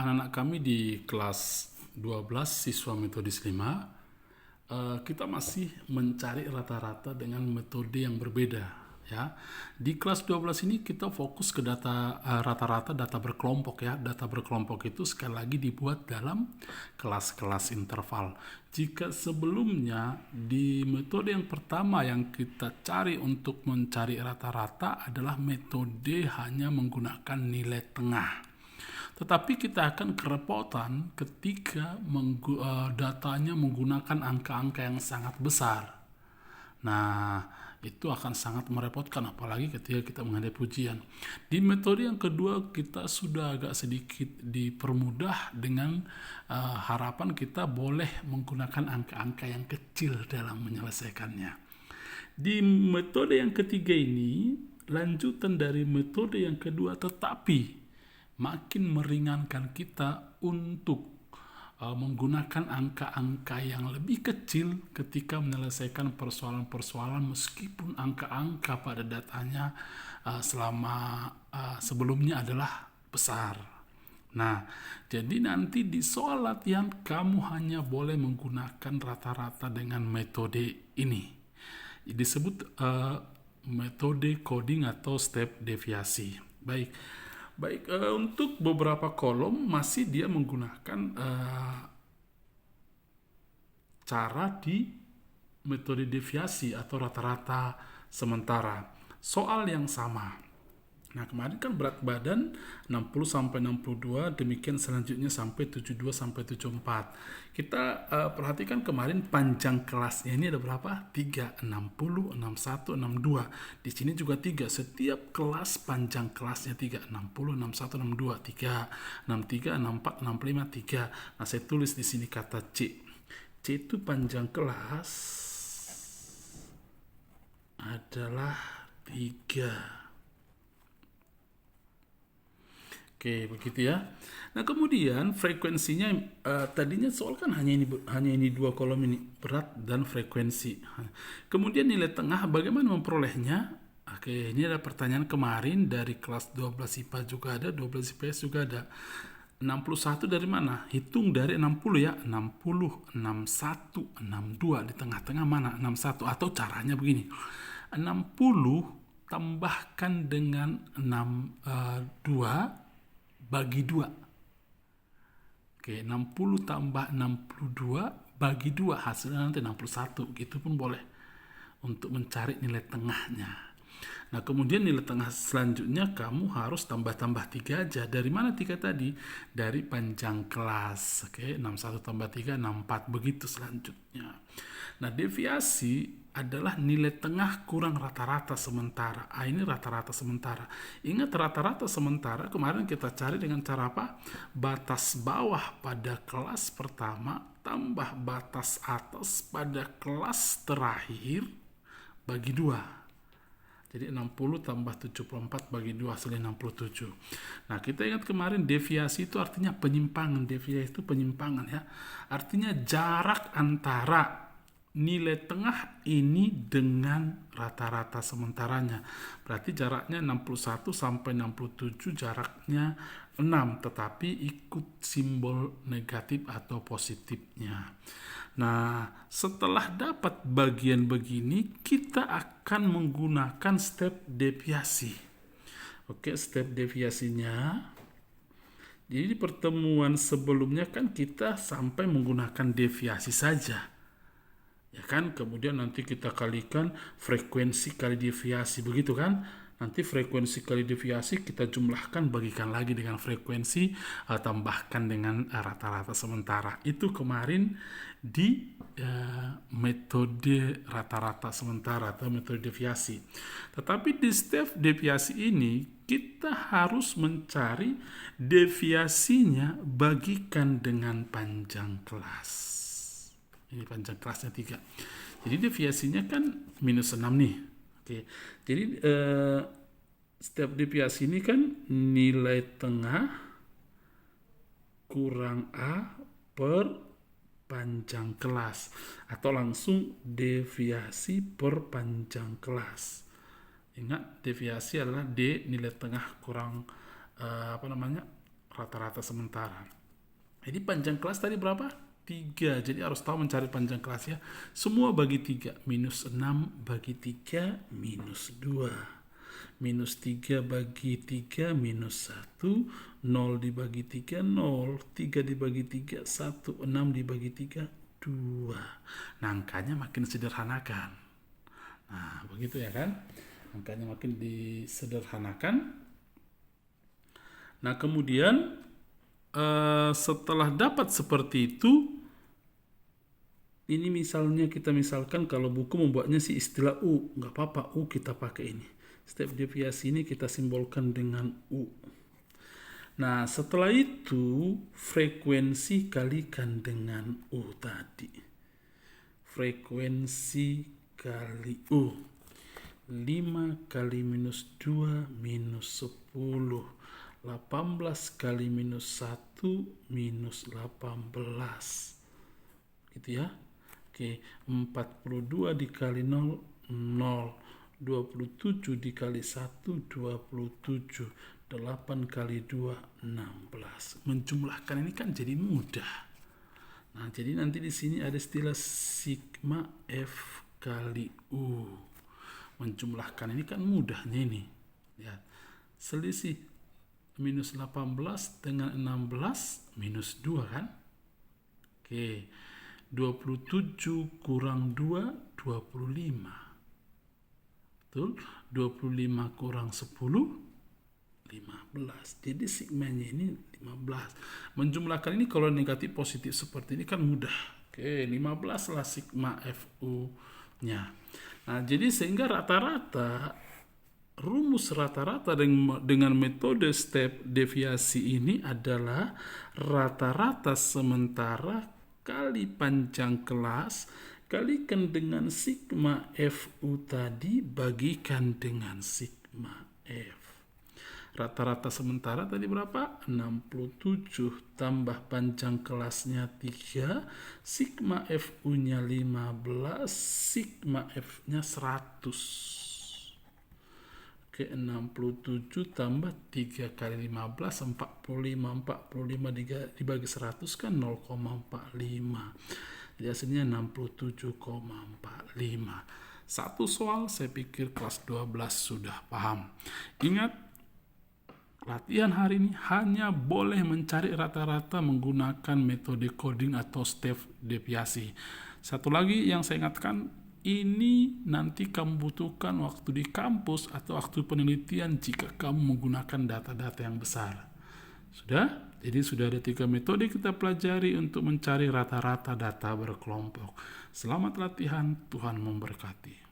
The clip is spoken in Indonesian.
anak-anak kami di kelas 12 siswa metodis 5, kita masih mencari rata-rata dengan metode yang berbeda ya. Di kelas 12 ini kita fokus ke data rata-rata data berkelompok ya. Data berkelompok itu sekali lagi dibuat dalam kelas-kelas interval. Jika sebelumnya di metode yang pertama yang kita cari untuk mencari rata-rata adalah metode hanya menggunakan nilai tengah. Tetapi kita akan kerepotan ketika datanya menggunakan angka-angka yang sangat besar. Nah, itu akan sangat merepotkan apalagi ketika kita menghadapi ujian. Di metode yang kedua kita sudah agak sedikit dipermudah dengan harapan kita boleh menggunakan angka-angka yang kecil dalam menyelesaikannya. Di metode yang ketiga ini lanjutan dari metode yang kedua, tetapi makin meringankan kita untuk menggunakan angka-angka yang lebih kecil ketika menyelesaikan persoalan-persoalan meskipun angka-angka pada datanya sebelumnya adalah besar. Nah, jadi nanti di soal latihan kamu hanya boleh menggunakan rata-rata dengan metode ini. Disebut metode coding atau step deviasi. Baik, untuk beberapa kolom masih dia menggunakan cara di metode deviasi atau rata-rata sementara. Soal yang sama. Nah, kemarin kan berat badan 60 sampai 62, demikian selanjutnya sampai 72 sampai 74. Kita perhatikan kemarin panjang kelasnya ini ada berapa? 3, 60, 61, 62. Di sini juga 3. Setiap kelas panjang kelasnya 3, 60, 61, 62, 3, 63, 64, 65, 3. Nah, saya tulis di sini kata C. C itu panjang kelas adalah 3. Oke, begitu ya. Nah, kemudian frekuensinya tadinya soal kan hanya ini dua kolom ini, berat dan frekuensi. Kemudian nilai tengah bagaimana memperolehnya? Oke, ini ada pertanyaan kemarin dari kelas 12 IPA juga ada, 12 IPS juga ada. 61 dari mana? Hitung dari 60 ya. 60, 61, 62 di tengah-tengah mana? 61 atau caranya begini. 60 tambahkan dengan 2 bagi 2. Oke, 60 tambah 62 bagi 2 hasilnya nanti 61. Gitu pun boleh untuk mencari nilai tengahnya. Nah, kemudian nilai tengah selanjutnya kamu harus tambah-tambah 3 aja. Dari mana 3 tadi? Dari panjang kelas. Oke, 61 tambah 3, 64. Begitu selanjutnya. Nah, deviasi adalah nilai tengah kurang rata-rata sementara. Ini rata-rata sementara. Ingat rata-rata sementara kemarin kita cari dengan cara apa? Batas bawah pada kelas pertama tambah batas atas pada kelas terakhir bagi 2. Jadi 60 tambah 74 bagi 2 hasilnya 67. Nah, kita ingat kemarin deviasi itu artinya penyimpangan. Deviasi itu penyimpangan ya. Artinya jarak antara nilai tengah ini dengan rata-rata sementaranya. Berarti jaraknya 61 sampai 67 jaraknya 6, tetapi ikut simbol negatif atau positifnya. Nah, setelah dapat bagian begini, kita akan menggunakan step deviasi. Oke, step deviasinya. Jadi di pertemuan sebelumnya kan kita sampai menggunakan deviasi saja. Ya kan, kemudian nanti kita kalikan frekuensi kali deviasi, begitu kan? Nanti frekuensi kali deviasi kita jumlahkan, bagikan lagi dengan frekuensi, tambahkan dengan rata-rata sementara. Itu kemarin di metode rata-rata sementara atau metode deviasi. Tetapi di step deviasi ini kita harus mencari deviasinya bagikan dengan panjang kelas. Ini panjang kelasnya 3. Jadi deviasinya kan minus 6 nih. Oke. Jadi step deviasi ini kan nilai tengah kurang A per panjang kelas. Atau langsung deviasi per panjang kelas. Ingat, deviasi adalah D nilai tengah kurang rata-rata sementara. Jadi panjang kelas tadi berapa? 3. Jadi harus tahu mencari panjang kelas ya. Semua bagi 3. Minus 6 bagi 3 minus 2. Minus 3 bagi 3 minus 1. 0 dibagi 3 0. 3 dibagi 3 1. 6 dibagi 3 2. Nah, angkanya makin sederhanakan. Nah, begitu ya kan? Angkanya makin disederhanakan. Nah, kemudian setelah dapat seperti itu, ini misalnya kita misalkan kalau buku membuatnya sih istilah U, nggak apa-apa, U kita pakai ini. Setiap deviasi ini kita simbolkan dengan U. Nah, setelah itu frekuensi kalikan dengan U tadi. Frekuensi kali U. 5 kali minus 2 minus 10. 18 kali minus 1 minus 18. Gitu ya. Oke, 42 dikali 0, 0. 27 dikali 1, 27. 8 kali 2, 16. Menjumlahkan ini kan jadi mudah. Nah, jadi nanti di sini ada istilah sigma F kali U. Menjumlahkan ini kan mudahnya ini. Ya. Selisih minus 18 dengan 16 minus 2 kan? Oke. 27 kurang 2, 25. Betul? 25 kurang 10, 15. Jadi sigmanya ini 15. Menjumlahkan ini kalau negatif positif seperti ini kan mudah. Oke, 15 lah sigma FU-nya. Nah, jadi sehingga rata-rata rumus rata-rata dengan metode step deviasi ini adalah rata-rata sementara kali panjang kelas kalikan dengan sigma FU tadi bagikan dengan sigma F. Rata-rata sementara tadi berapa? 67 tambah panjang kelasnya 3, sigma FU-nya 15, sigma F-nya 100. Ke 67 tambah 3 kali 15, 45. 45 dibagi 100 kan 0,45. Jadi hasilnya 67,45. Satu soal saya pikir kelas 12 sudah paham. Ingat, latihan hari ini hanya boleh mencari rata-rata menggunakan metode coding atau step deviasi. Satu lagi yang saya ingatkan, ini nanti kamu butuhkan waktu di kampus atau waktu penelitian jika kamu menggunakan data-data yang besar. Sudah? Jadi sudah ada 3 metode kita pelajari untuk mencari rata-rata data berkelompok. Selamat latihan, Tuhan memberkati.